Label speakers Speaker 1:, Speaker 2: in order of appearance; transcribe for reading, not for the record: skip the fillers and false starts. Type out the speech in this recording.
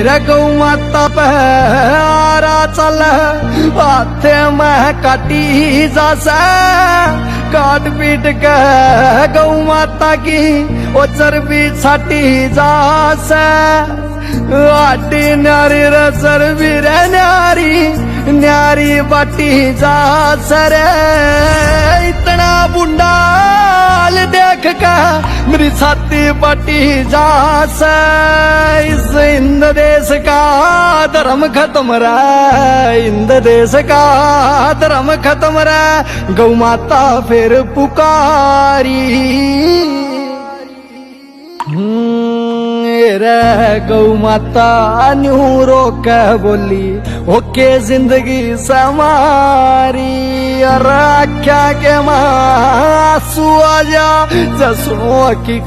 Speaker 1: रे गौ माता प्यारा चल हाथे में काटी जासा काट पीट के गौ माता की ओ चर्बी छाटी जासा आटी न्यारी रे चर्बी रे न्यारी न्यारी बाटी जासा रे इतना बुंडाल देख का मेरी छाती बाटी जासा इस हिंद देश का धर्म खत्म रे हिंद देश का धर्म खत्म रे गौ माता फिर पुकारी रे गौ माता न्यू रोक बोली ओके जिंदगी समारी और क्या के मासू आजा जसो की